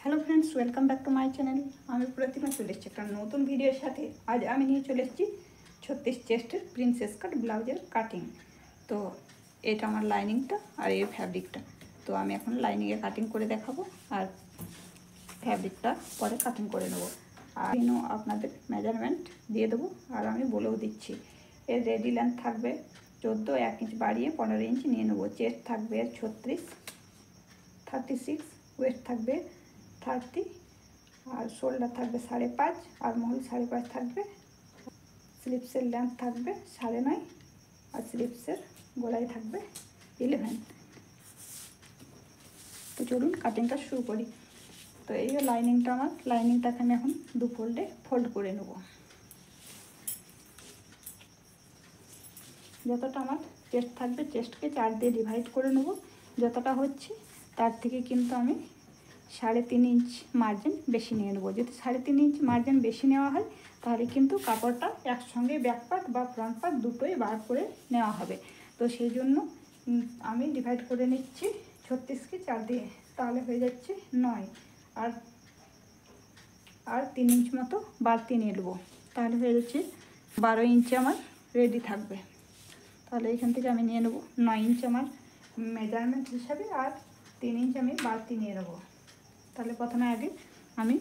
Hello friends, welcome back to my channel. আমি প্রতিমা চলে এসেছি একটা নতুন ভিডিওর সাথে। আজ আমি নিয়ে চলে এসেছি 36 চেস্টের প্রিন্সেস কাট ব্লাউজের কাটিং। তো এটা আমার লাইনিংটা আর এই ফ্যাব্রিকটা। তো আমি এখন লাইনিংয়ে কাটিং করে দেখাবো আর ফ্যাব্রিকটা পরে কাটিং করে নেবো। আর আপনাদের মেজারমেন্ট দিয়ে দেবো আর আমি বলেও দিচ্ছি। এর রেডি লেন্থ থাকবে 14, 1 ইঞ্চ বাড়িয়ে 15 ইঞ্চ নিয়ে নেবো। চেস্ট থাকবে 36, 36, ওয়েস্ট থাকবে 30 আর শোল্ডার থাকবে 5.5 আর মহল 5.5 থাকবে। স্লিপসের লেন্থ থাকবে 9.5 আর স্লিপসের গোড়ায় থাকবে 11। তো চলুন কাটিংটা শুরু করি। তো এই লাইনিংটা আমার লাইনিংটাকে আমি এখন দু ফোল্ডে ফোল্ড করে নেব। যতটা আমার চেস্ট থাকবে চেস্টকে 4 দিয়ে ডিভাইড করে নেব। যতটা হচ্ছে তার থেকে কিন্তু আমি 3.5 ইঞ্চ মার্জিন বেশি নিয়ে নেবো। যদি 3.5 ইঞ্চ মার্জিন বেশি নেওয়া হয় তাহলে কিন্তু কাপড়টা একসঙ্গে ব্যাক পার্ট বা ফ্রন্ট পার্ট দুটোই বার করে নেওয়া হবে। তো সেই জন্য আমি ডিভাইড করে নিচ্ছি 36কে 4 দিয়ে, তাহলে হয়ে যাচ্ছে 9 আর 3 ইঞ্চ মতো বাড়তি নিয়ে নেবো, তাহলে হয়ে যাচ্ছে 12 ইঞ্চি আমার রেডি থাকবে। তাহলে এখান থেকে আমি নিয়ে নেবো 9 ইঞ্চ আমার মেজারমেন্ট হিসাবে আর 3 ইঞ্চ আমি বাড়তি নিয়ে নেবো। তাহলে প্রথমে আগে আমি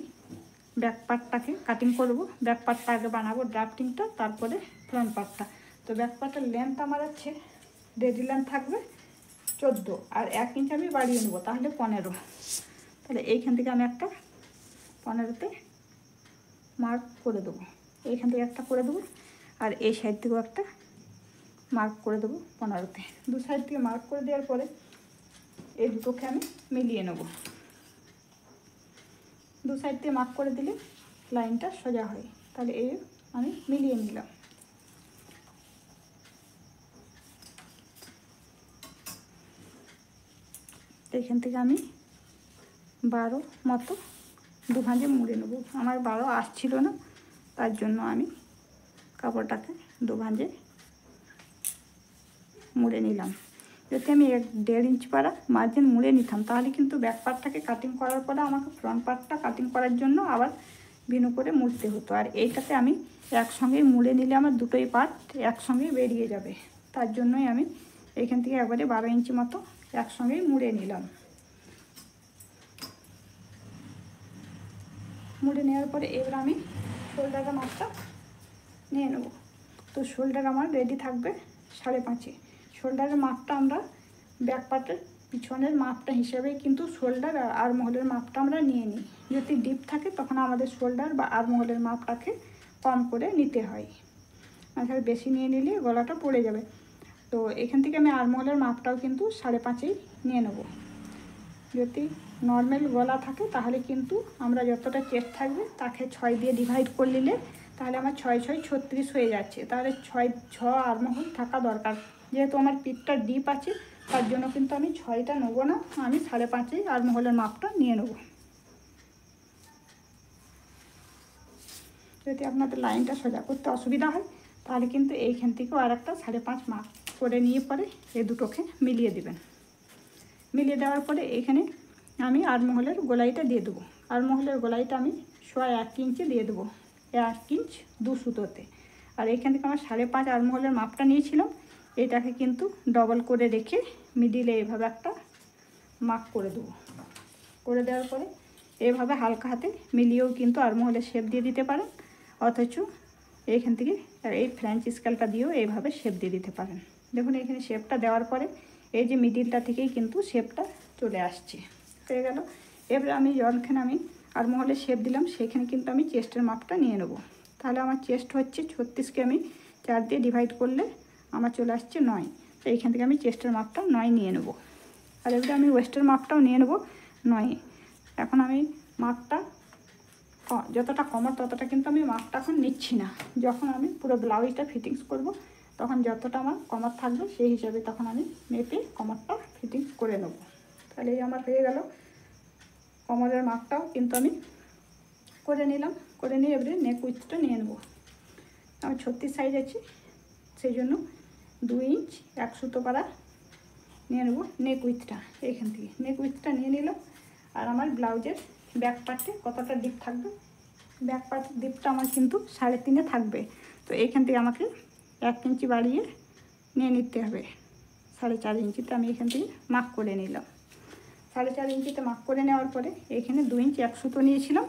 ব্যাক পার্টটাকে কাটিং করব। ব্যাক পার্টটা আগে বানাবো ড্রাফটিংটা, তারপরে ফ্রন্ট পার্টটা। তো ব্যাক পার্টের লেন্থ আমার আছে, রেডি লেন্থ থাকবে 14 আর 1 ইঞ্চ আমি বাড়িয়ে নেবো, তাহলে 15। তাহলে এইখান থেকে আমি একটা 15তে মার্ক করে দেবো। এইখান থেকে একটা করে দেবো আর এই সাইড থেকেও একটা মার্ক করে দেবো 15তে। দু সাইড থেকে মার্ক করে দেওয়ার পরে এই দুটোকে আমি মিলিয়ে নেব। দু সাইড দিয়ে মার্ক করে দিলে লাইনটা সোজা হয়। তাহলে এই আমি মিলিয়ে নিলাম। এখান থেকে আমি 12 মতো দু ভাঁজে মুড়ে নেব। আমার 12 আসছিল না, তার জন্য আমি কাপড়টাকে দু ভাঁজে মুড়ে নিলাম। যদি আমি 1.5 ইঞ্চ পারা মার্জিন মুড়ে নিতাম তাহলে কিন্তু ব্যাক পার্টটাকে কাটিং করার পরে আমাকে ফ্রন্ট পার্টটা কাটিং করার জন্য আবার ভিন্ন করে মুড়তে হতো। আর এইটাতে আমি একসঙ্গেই মুড়ে নিলে আমার দুটোই পার্ট একসঙ্গেই বেরিয়ে যাবে। তার জন্যই আমি এইখান থেকে একবারে 12 ইঞ্চি মতো একসঙ্গেই মুড়ে নিলাম। মুড়ে নেওয়ার পরে এবার আমি শোল্ডারের মাপটা নিয়ে নেব। তো শোল্ডার আমার রেডি থাকবে 5.5। শোল্ডারের মাপটা আমরা ব্যাক পার্টের পিছনের মাপটা হিসেবে কিন্তু শোল্ডার আর মহলের মাপটা আমরা নিয়ে নিই। যদি ডিপ থাকে তখন আমাদের শোল্ডার বা আর মহলের মাপটাকে কম করে নিতে হয়, তাহলে বেশি নিয়ে নিলে গলাটা পড়ে যাবে। তো এখান থেকে আমি আর মহলের মাপটাও কিন্তু 5.5 নিয়ে নেব। যদি নর্মাল গলা থাকে তাহলে কিন্তু আমরা যতটা চেস্ট থাকবে তাকে 6 দিয়ে ডিভাইড করে নিলে তাহলে আমার 6 6 36 হয়ে যাচ্ছে। তাহলে 6 আরমহল থাকা দরকার। যেহেতু আমার পিঠটা ডিপ আছে তার জন্য কিন্তু আমি 6টা নেবো না, আমি 5.5 আরমহলের মাপটা নিয়ে নেব। যদি আপনাদের লাইনটা সোজা করতে অসুবিধা হয় তাহলে কিন্তু এইখান থেকেও আর একটা 5.5 মাপ করে নিয়ে পরে এই দুটোকে মিলিয়ে দেবেন। মিলিয়ে দেওয়ার পরে এখানে আমি আরমহলের গোলাইটা দিয়ে দেবো। আরমহলের গোলাইটা আমি 1 ইঞ্চি দিয়ে দেবো, 1 ইঞ্চ 2 সুতোতে। আর এখান থেকে আমার 5.5 আরমহলের মাপটা নিয়েছিলাম, এটাকে কিন্তু ডবল করে রেখে মিডিলে এইভাবে একটা মার্ক করে দেবো। করে দেওয়ার পরে এইভাবে হালকা হাতে মিলিয়েও কিন্তু আরমহলের শেপ দিয়ে দিতে পারেন, অথচ এইখান থেকে এই ফ্রেঞ্চ স্কেলটা দিয়েও এইভাবে শেপ দিয়ে দিতে পারেন। দেখুন এখানে শেপটা দেওয়ার পরে এই যে মিডিলটা থেকেই কিন্তু শেপটা চলে আসছে, হয়ে গেল। এবার আমি যখনখানে আমি আরমহলের শেপ দিলাম সেখানে কিন্তু আমি চেস্টের মাপটা নিয়ে নেব। তাহলে আমার চেস্ট হচ্ছে 36কে আমি 4 দিয়ে ডিভাইড করলে আমার চলে আসছে 9। তো এইখান থেকে আমি চেস্টের মাপটা 9 নিয়ে নেব। আর এবারে আমি ওয়েস্টের মাপটাও নিয়ে নেব 9। এখন আমি মাপটা যতটা কমার ততটা কিন্তু আমি মাপটা এখন নিচ্ছি না। যখন আমি পুরো ব্লাউজটা ফিটিংস করব তখন যতটা আমার কমার থাকবে সেই হিসাবে তখন আমি মেপে কমারটা ফিটিংস করে নেব। তাহলে এই আমার হয়ে গেল। কমরের মাপটাও কিন্তু আমি করে নিলাম। করে নিয়ে এবারে নেক উইথটা নিয়ে নেব। আমার 36 সাইজ আছে, সেই জন্য 2 ইঞ্চ 1 সুতো পাড়া নিয়ে নেব নেক উইথটা। এইখান থেকে নেক উইথটা নিয়ে নিলাম। আর আমার ব্লাউজের ব্যাক পার্টে কতটা ডিপ থাকবে। ব্যাক পার্টের ডিপটা আমার কিন্তু 3.5 থাকবে। তো এইখান থেকে আমাকে 1 ইঞ্চি বাড়িয়ে নিয়ে নিতে হবে। 4.5 ইঞ্চিতে আমি এখান থেকে মার্ক করে নিলাম। 4.5 ইঞ্চিতে মার্ক করে নেওয়ার পরে এখানে 2 ইঞ্চি 1 সুতো নিয়েছিলাম,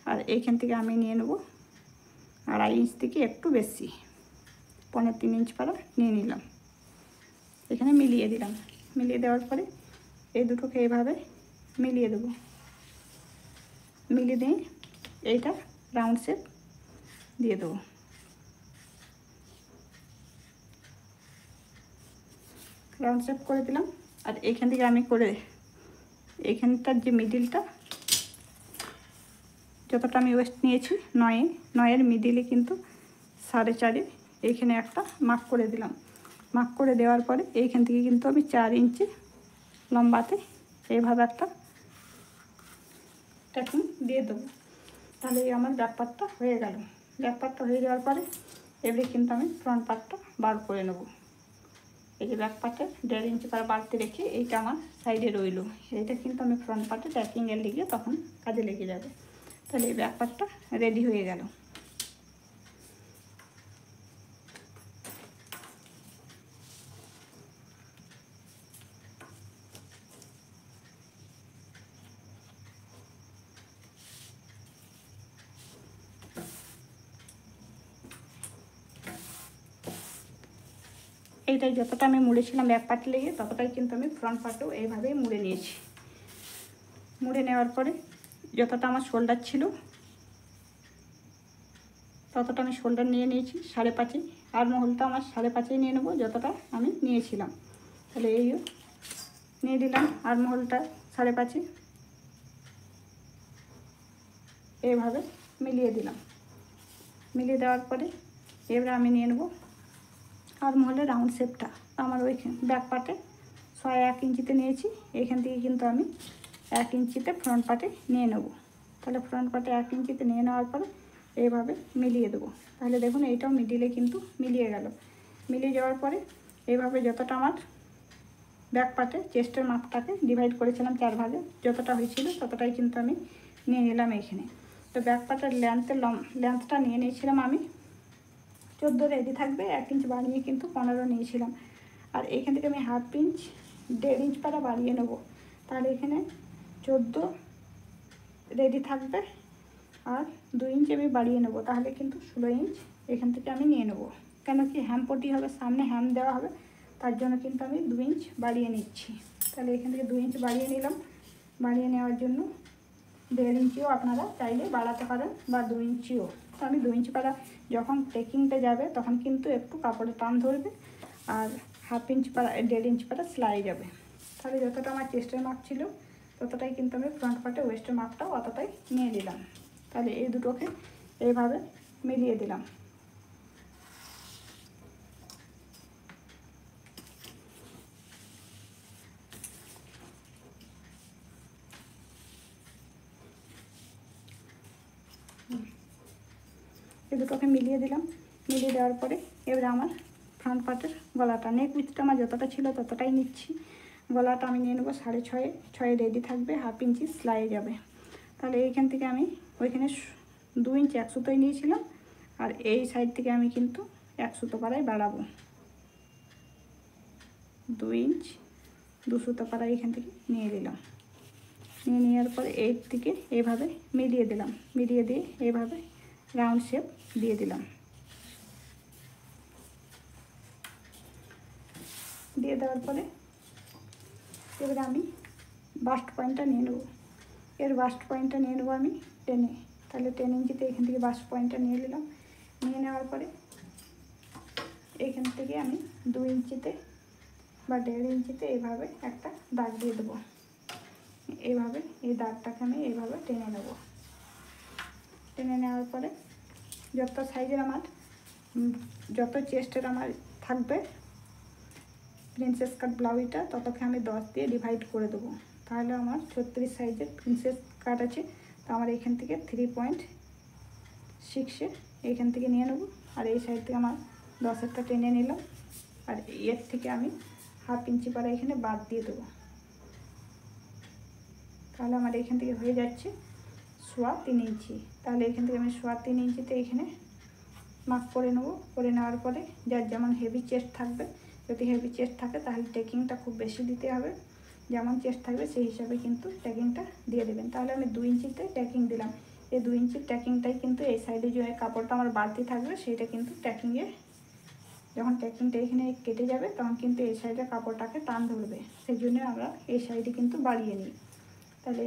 আর এইখান থেকে আমি নিয়ে নেব 2.5 ইঞ্চ থেকে একটু বেশি, 3.25 ইঞ্চ পারা নিয়ে নিলাম। এখানে মিলিয়ে দিলাম। মিলিয়ে দেওয়ার পরে এই দুটোকে এইভাবে মিলিয়ে দেবো। মিলিয়ে দিয়ে এইটা রাউন্ড শেপ দিয়ে দেবো। রাউন্ড শেপ করে দিলাম। আর এইখান থেকে আমি করে এইখানটার যে মিডিলটা যতটা আমি ওয়েস্ট নিয়েছি 9 মিডিলে কিন্তু 4.5 এইখানে একটা মার্ক করে দিলাম। মার্ক করে দেওয়ার পরে এইখান থেকে কিন্তু আমি 4 ইঞ্চি লম্বাতে এইভাবে একটা ট্যাকিং দিয়ে দেবো। তাহলে আমার ব্যাক পার্টটা হয়ে গেল। ব্যাক পার্টটা হয়ে যাওয়ার পরে এবারে কিন্তু আমি ফ্রন্ট পার্টটা বার করে নেব। এই যে ব্যাক পার্টে 1.5 ইঞ্চি পার বাড়তে রেখে এইটা আমার সাইডে রইল। এইটা কিন্তু আমি ফ্রন্ট পার্টে ট্যাকিংয়ের লেগে তখন কাজে লেগে যাবে। তাহলে এই ব্যাক পার্টটা রেডি হয়ে গেল। এইটাই যতটা আমি মুড়েছিলাম ব্যাক পার্টে লেগে ততটাই কিন্তু আমি ফ্রন্ট পার্টেও এইভাবেই মুড়ে নিয়েছি। মুড়ে নেওয়ার পরে যতটা আমার শোল্ডার ছিল ততটা আমি শোল্ডার নিয়ে নিয়েছি 5.5। আর মহলটা আমার 5.5 নিয়ে নেবো যতটা আমি নিয়েছিলাম। তাহলে এই নিয়ে দিলাম আর মহলটা 5.5 এইভাবে মিলিয়ে দিলাম। মিলিয়ে দেওয়ার পরে এবারে আমি নিয়ে নেবো আর মহলের রাউন্ড শেপটা। আমার ওইখানে ব্যাক পার্টে 1 ইঞ্চিতে নিয়েছি। এইখান থেকে কিন্তু আমি 1 ইঞ্চিতে ফ্রন্ট পার্টে নিয়ে নেব। তাহলে ফ্রন্ট পার্টে 1 ইঞ্চিতে নিয়ে নেওয়ার পরে এইভাবে মিলিয়ে দেবো। তাহলে দেখুন এইটাও মিডিলে কিন্তু মিলিয়ে গেল। মিলিয়ে যাওয়ার পরে এইভাবে যতটা আমার ব্যাক পার্টে চেস্টের মাপটাকে ডিভাইড করেছিলাম 4 ভাগে, যতটা হয়েছিল ততটাই কিন্তু আমি নিয়ে নিলাম এইখানে। তো ব্যাক পার্টের লেন্থটা নিয়ে নিয়েছিলাম আমি 14 রেডি থাকবে, 1 ইঞ্চ বাড়িয়ে কিন্তু 15 নিয়েছিলাম। আর এইখান থেকে আমি 1/2 ইঞ্চ 1.5 ইঞ্চ পারা বাড়িয়ে নেব। তাহলে এখানে 14 রেডি থাকবে আর 2 ইঞ্চ আমি বাড়িয়ে নেব। তাহলে কিন্তু 16 ইঞ্চ এখান থেকে আমি নিয়ে নেব। কেন কি হ্যাম পটি হবে, সামনে হ্যাম দেওয়া হবে, তার জন্য কিন্তু আমি 2 ইঞ্চ বাড়িয়ে নিচ্ছি। তাহলে এখান থেকে 2 ইঞ্চ বাড়িয়ে নিলাম। বাড়িয়ে নেওয়ার জন্য 1.5 ইঞ্চিও আপনারা চাইলে বাড়াতে পারেন বা 2 ইঞ্চিও। তো আমি 2 ইঞ্চি পারা যখন টেকিংটা যাবে তখন কিন্তু একটু কাপড়ে টান ধরবে আর 1/2 ইঞ্চ পারা 1.5 ইঞ্চ পারা সেলাই যাবে। তাহলে যতটা আমার চেস্টের মাপ ছিল ততটাই কিন্তু আমি ফ্রন্ট পার্টে ওয়েস্টের মাপটাও অতটাই নিয়ে নিলাম। তাহলে এই দুটোকে এইভাবে মিলিয়ে দিলাম। এই দুটোকে মিলিয়ে দিলাম। মিলিয়ে দেওয়ার পরে এবারে আমার ফ্রন্ট পার্টের গলাটা, নেক উইথটা আমার যতটা ছিল ততটাই নিচ্ছি। গলাটা আমি নিয়ে নেবো 6.5, 6 রেডি থাকবে, 1/2 ইঞ্চি সেলাই যাবে। তাহলে এইখান থেকে আমি ওইখানে 2 ইঞ্চ 1 সুতোই নিয়েছিলাম আর এই সাইড থেকে আমি কিন্তু 1 সুতো পাড়ায় বাড়াবো। 2 ইঞ্চ 2 সুতো পাড়ায় এখান থেকে নিয়ে দিলাম। নিয়ে নেওয়ার পরে এই থেকে এইভাবে মিলিয়ে দিলাম। মিলিয়ে দিয়ে এইভাবে রাউন্ড শেপ দিয়ে দিলাম। দিয়ে দেওয়ার পরে এবারে আমি বাস্ট পয়েন্টটা নিয়ে নেব। এর বাস্ট পয়েন্টটা নিয়ে নেবো আমি 10। তাহলে 10 ইঞ্চিতে এখান থেকে বাস্ট পয়েন্টটা নিয়ে নিলাম। নিয়ে নেওয়ার পরে এইখান থেকে আমি 2 ইঞ্চিতে বা 1.5 ইঞ্চিতে এইভাবে একটা দাগ দিয়ে দেবো। এইভাবে এই দাগটাকে আমি এইভাবে টেনে নেব। টেনে নেওয়ার পরে যত সাইজের আমার যত চেস্টের আমার থাকবে প্রিন্সেস কাট ব্লাউজটা ততকে আমি 10 দিয়ে ডিভাইড করে দেবো। তাহলে আমার 36 সাইজের প্রিন্সেস কাট আছে। তো আমার এখান থেকে 3.6 এইখান থেকে নিয়ে নেব। আর এই সাইড থেকে আমার 10-এরটা টেনে নিলাম। আর এর থেকে আমি 1/2 ইঞ্চি পারা এখানে বাদ দিয়ে দেবো। তাহলে আমার এখান থেকে হয়ে যাচ্ছে 3.25 ইঞ্চি। তাহলে এখান থেকে আমি 3.25 ইঞ্চিতে এখানে মাপ করে নেবো। করে নেওয়ার পরে যার যেমন হেভি চেস্ট থাকবে, যদি হেভি চেস্ট থাকে তাহলে ট্যাকিংটা খুব বেশি দিতে হবে, যেমন চেস্ট থাকবে সেই হিসাবে কিন্তু ট্যাকিংটা দিয়ে দেবেন। তাহলে আমি 2 ইঞ্চিতে ট্যাকিং দিলাম। এই 2 ইঞ্চির ট্যাকিংটাই কিন্তু এই সাইডে যে কাপড়টা আমার বাড়তি থাকবে সেইটা কিন্তু ট্যাকিংয়ে, যখন ট্যাকিংটা এখানে কেটে যাবে তখন কিন্তু এই সাইডে কাপড়টাকে টান ধরবে, সেই জন্য আমরা এই সাইডে কিন্তু বাড়িয়ে নিই। তাহলে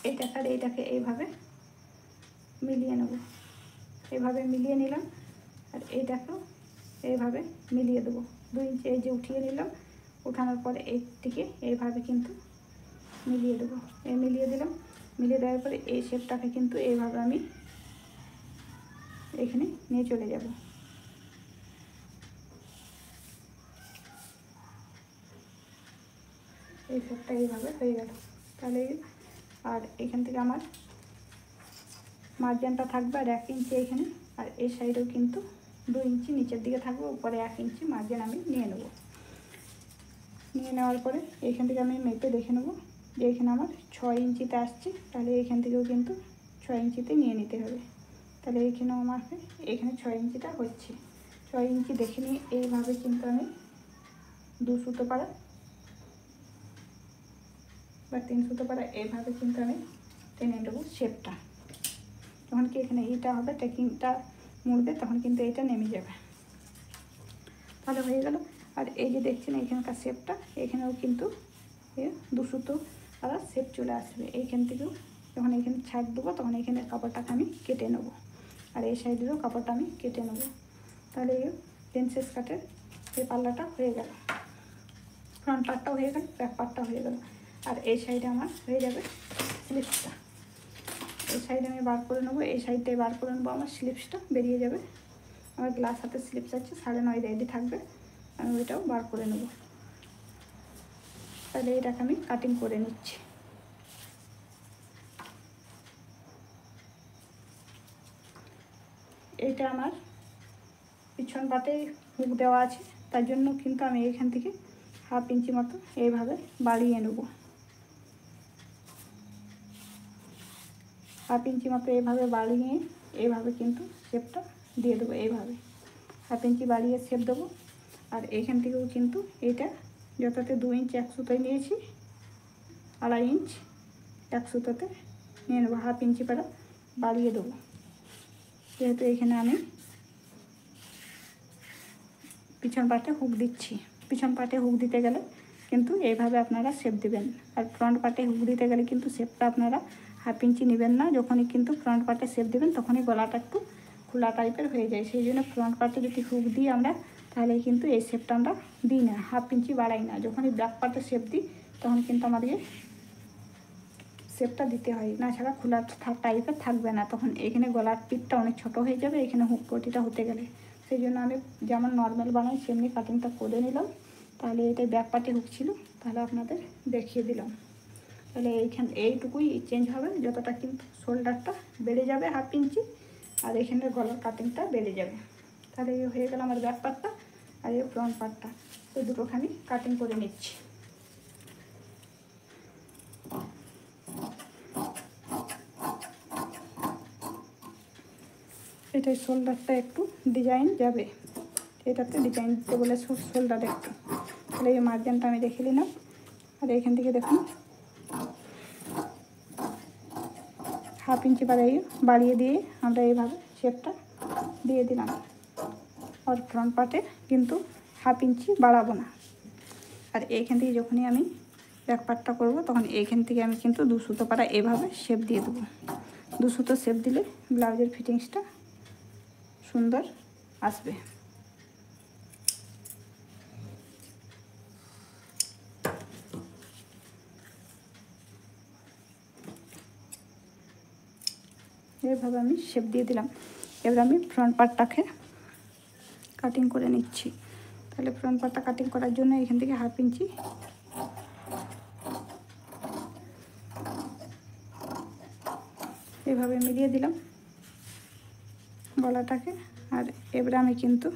এইটাকে আর এইটাকে এইভাবে মিলিয়ে নেব, এইভাবে মিলিয়ে নিলাম। আর এইটাকেও এইভাবে মিলিয়ে দেবো। 2 ইঞ্চি এই যে উঠিয়ে নিলাম, উঠানোর পরে এই দিকে এইভাবে কিন্তু মিলিয়ে দেবো। এই মিলিয়ে দিলাম। মিলিয়ে দেওয়ার পরে এই শেপটাকে কিন্তু এইভাবে আমি এখানে নিয়ে চলে যাব। এই শেপটা এইভাবে হয়ে গেল। তাহলে আর এখান থেকে আমার মার্জিনটা থাকবে আর 1 ইঞ্চি এখানে, আর এই সাইডেও কিন্তু 2 ইঞ্চি নিচের দিকে থাকবে, উপরে 1 ইঞ্চি মার্জিন আমি নিয়ে নেব। নিয়ে নেওয়ার পরে এইখান থেকে আমি মেপে দেখে নেব যে এখানে আমার 6 ইঞ্চিতে আসছে, তাহলে এইখান থেকেও কিন্তু 6 ইঞ্চিতে নিয়ে নিতে হবে। তাহলে এইখানেও আমাকে এখানে 6 ইঞ্চিটা হচ্ছে। 6 ইঞ্চি দেখে নিয়ে এইভাবে কিন্তু আমি 2 সুতো পাড়া বা 3 সুতো পাড়া এইভাবে কিন্তু আমি টেনে নেবো শেপটা। যখন কি এখানে এইটা হবে, ট্যাকিংটা মুড়বে, তখন কিন্তু এইটা নেমে যাবে। তাহলে হয়ে গেল। আর এই যে দেখছেন এখানকার শেপটা, এখানেও কিন্তু 2 সুতো আর শেপ চলে আসবে। এইখান থেকেও যখন এখানে ছাড় দেবো তখন এখানে কাপড়টাকে আমি কেটে নেব, আর এই সাইডেরও কাপড়টা আমি কেটে নেব। তাহলে এই প্রিন্সেস কাটের এই পাল্লাটা হয়ে গেল। ফ্রন্ট পার্টটাও হয়ে গেল, ব্যাক পার্টটাও হয়ে গেল। আর এই সাইডে আমার হয়ে যাবে স্লিপসটা। এই সাইডে আমি বার করে নেবো, এই সাইডটাই বার করে নেবো, আমার স্লিপসটা বেরিয়ে যাবে। আমার গ্লাস হাতে স্লিপস আছে, 9.5 রেডি থাকবে, আমি ওইটাও বার করে নেব। তাহলে এটাকে আমি কাটিং করে নিচ্ছি। এইটা আমার পিছন পাটে হুক দেওয়া আছে, তার জন্য কিন্তু আমি এখান থেকে 1/2 ইঞ্চি মতো এইভাবে বাড়িয়ে নেব। 1/2 ইঞ্চি মতো এইভাবে বাড়িয়ে এইভাবে কিন্তু শেপটা দিয়ে দেবো। এইভাবে 1/2 ইঞ্চি বাড়িয়ে শেপ দেবো। আর এইখান থেকেও কিন্তু এইটা যততে 2 ইঞ্চ 1 সুতোয় নিয়েছি, 2.5 ইঞ্চ 1 সুতোতে নিয়ে নেবো। 1/2 ইঞ্চি পাড়া বাড়িয়ে দেবো, যেহেতু এখানে আমি পিছন পাটে হুক দিচ্ছি। পিছন পাটে হুক দিতে গেলে কিন্তু এইভাবে আপনারা শেপ দিবেন, আর ফ্রন্ট পাটে হুক দিতে গেলে কিন্তু শেপটা আপনারা 1/2 ইঞ্চি নেবেন না। যখনই কিন্তু ফ্রন্ট পাটে শেপ দেবেন তখনই গলাটা একটু খোলা টাইপের হয়ে যায়, সেই জন্য ফ্রন্ট পাটে যদি হুক দিই আমরা, তাহলে কিন্তু এই শেপটা আমরা দিই না, 1/2 ইঞ্চি বাড়াই না। যখনই ব্যাক পাটে শেপ দিই তখন কিন্তু আমাদেরকে শেপটা দিতে হয়, না ছাড়া খোলা টাইপের থাকবে না, তখন এখানে গলার পিঠটা অনেক ছোট হয়ে যাবে এখানে হুক পটিটা হতে গেলে। সেই জন্য আমি যেমন নর্মাল বানাই সেমনি কাটিংটা করে নিলাম। তাহলে এটাই ব্যাক পাটে হুক ছিল, তাহলে আপনাদের দেখিয়ে দিলাম। তাহলে এইটুকুই চেঞ্জ হবে, যতটা কিন্তু শোল্ডারটা বেড়ে যাবে 1/2 ইঞ্চি, আর এখানে গলার কাটিংটা বেড়ে যাবে। তাহলে এই হয়ে গেল আমার ব্যাক পার্টটা, আর এই ফ্রন্ট পার্টটা। তো দুটোখানি কাটিং করে নিচ্ছি। এটাই শোল্ডারটা একটু ডিজাইন যাবে, এটাতে ডিজাইন দিতে বলে শোল্ডার একটু। তাহলে এই মার্জিনটা আমি দেখে নিলাম, আর এখান থেকে দেখুন 1/2 ইঞ্চি বাড়িয়ে দিয়ে আমরা এইভাবে শেপটা দিয়ে দিলাম। আর ফ্রন্ট পার্টে কিন্তু 1/2 ইঞ্চি বাড়াবো না। আর এইখান থেকে যখনই আমি ব্যাক পার্টটা করবো তখন এইখান থেকে আমি কিন্তু 2 সুতো পাড়া এভাবে শেপ দিয়ে দেবো। 2 সুতো শেপ দিলে ব্লাউজের ফিটিংসটা সুন্দর আসবে। এইভাবে আমি শেপ দিয়ে দিলাম। এবার আমি ফ্রন্ট পার্টটাকে কাটিং করে নিচ্ছি। তাহলে ফ্রন্ট পার্টটা কাটিং করার জন্য এখান থেকে 1/2 ইঞ্চি এভাবে মিলিয়ে দিলাম গলাটাকে। আর এবারে আমি কিন্তু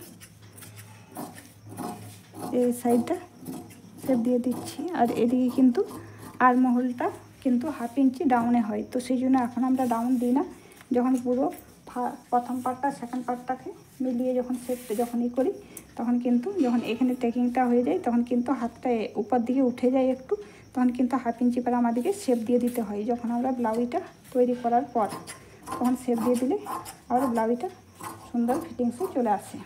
এই সাইডটা শেপ দিয়ে দিচ্ছি, আর এদিকে কিন্তু আরমহলটা কিন্তু 1/2 ইঞ্চি ডাউনে হয়, তো সেই জন্য এখন আমরা ডাউন দিই না। যখন পুরো প্রথম পার্টটা সেকেন্ড পার্টটাকে মিলিয়ে যখন শেপটা যখন করি, তখন কিন্তু যখন এখানে টেকিংটা হয়ে যায় তখন কিন্তু হাতটা উপর দিকে উঠে যায় একটু, তখন কিন্তু 1/2 ইঞ্চি করে আমাদেরকে শেপ দিয়ে দিতে হয়। যখন আমরা ব্লাউজটা তৈরি করার পর তখন শেপ দিয়ে দিলে আবার ব্লাউজটা সুন্দর ফিটিংসে চলে আসে।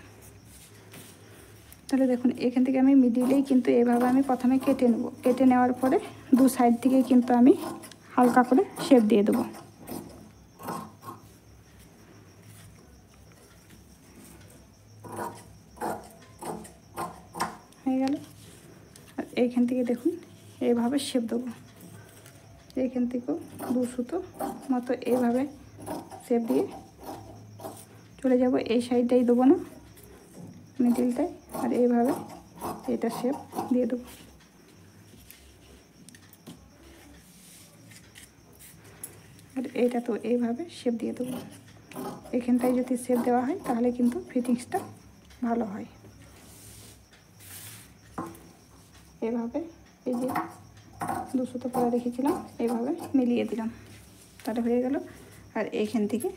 তাহলে দেখুন এখান থেকে আমি মিডিলেই কিন্তু এভাবে আমি প্রথমে কেটে নেব। কেটে নেওয়ার পরে দু সাইড থেকে কিন্তু আমি হালকা করে শেপ দিয়ে দেবো। হয়ে গেল। আর এইখান থেকে দেখুন এইভাবে শেপ দেবো। এইখান থেকেও 2 সুতো মতো এইভাবে শেপ দিয়ে চলে যাব। এই সাইডটাই দেবো না, মিডিলটাই, আর এইভাবে এটা শেপ দিয়ে দেবো। আর এইটা তো এইভাবে শেপ দিয়ে দেবো। এখানটায় যদি শেপ দেওয়া হয় তাহলে কিন্তু ফিটিংসটা ভালো হয়। এভাবে এই যে 2 সুতো পরে রেখেছিলাম এইভাবে মিলিয়ে দিলাম, তাহলে হয়ে গেল। আর এইখান থেকে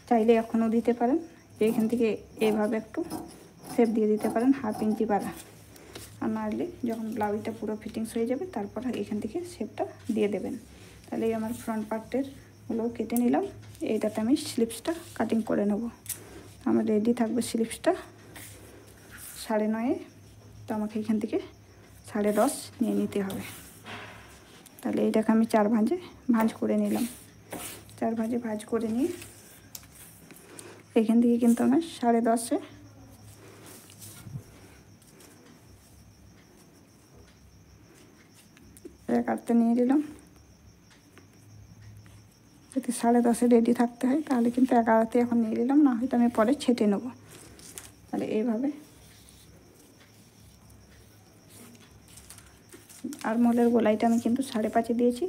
চাইলে এখনও দিতে পারেন, এইখান থেকে এইভাবে একটু শেপ দিয়ে দিতে পারেন 1/2 ইঞ্চি বাড়া। আর নাহলে যখন ব্লাউজটা পুরো ফিটিংস হয়ে যাবে তারপর এখান থেকে শেপটা দিয়ে দেবেন। তাহলে আমার ফ্রন্ট পার্টের গুলো কেটে নিলাম। এইটাতে আমি স্লিপসটা কাটিং করে নেব। আমার রেডি থাকবে স্লিপসটা 9.5, তো আমাকে এখান থেকে 10.5 নিয়ে নিতে হবে। তাহলে এইটাকে আমি 4 ভাঁজে ভাঁজ করে নিলাম। 4 ভাঁজে ভাঁজ করে নিয়ে এখান থেকে কিন্তু আমার 10.5 কাটতে নিয়ে দিলাম। যদি 10.5 রেডি থাকতে হয় তাহলে কিন্তু 11তে এখন নিয়ে নিলাম, না হয়তো আমি পরে ছেটে নেব। তাহলে এইভাবে আর মোলের গোলাইটা আমি কিন্তু 5.5 দিয়েছি।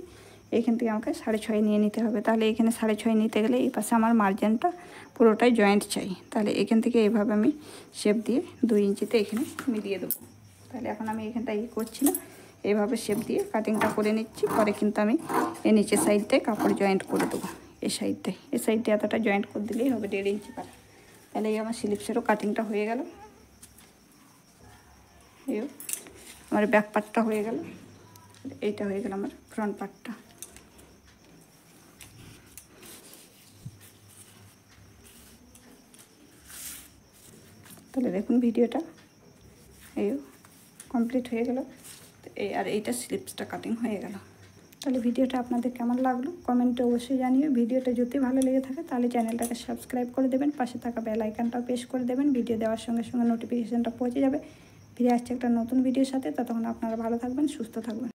এইখান থেকে আমাকে 6.5 নিয়ে নিতে হবে। তাহলে এখানে 6.5 নিতে গেলে এই পাশে আমার মার্জিনটা পুরোটাই জয়েন্ট চাই। তাহলে এখান থেকে এইভাবে আমি শেপ দিয়ে 2 ইঞ্চিতে এখানে মিলিয়ে দেবো। তাহলে এখন আমি এখানটা করছি না, এইভাবে শেপ দিয়ে কাটিংটা করে নিচ্ছি। পরে কিন্তু আমি এই নিচের সাইডটায় কাপড় জয়েন্ট করে দেবো। এই সাইডটায় এতটা জয়েন্ট করে দিলেই হবে 1.5 ইঞ্চি পারা। তাহলে এই আমার স্লিপসেরও কাটিংটা হয়ে গেল। এই আমার ব্যাক পার্টটা হয়ে গেল, এইটা হয়ে গেল আমার ফ্রন্ট পার্টটা। তাহলে দেখুন ভিডিওটা এই কমপ্লিট হয়ে গেল। এই আর এইটা স্লিপসটা কাটিং হয়ে গেল। তাহলে ভিডিওটা আপনাদের কেমন লাগলো কমেন্টে অবশ্যই জানিও। ভিডিওটা যদি ভালো লেগে থাকে তাহলে চ্যানেলটাকে সাবস্ক্রাইব করে দেবেন, পাশে থাকা বেল আইকনটাও প্রেস করে দেবেন। ভিডিও দেওয়ার সঙ্গে সঙ্গে নোটিফিকেশানটা পৌঁছে যাবে। ফিরে আসছে একটা নতুন ভিডিওর সাথে। ততক্ষণ আপনারা ভালো থাকবেন, সুস্থ থাকবেন।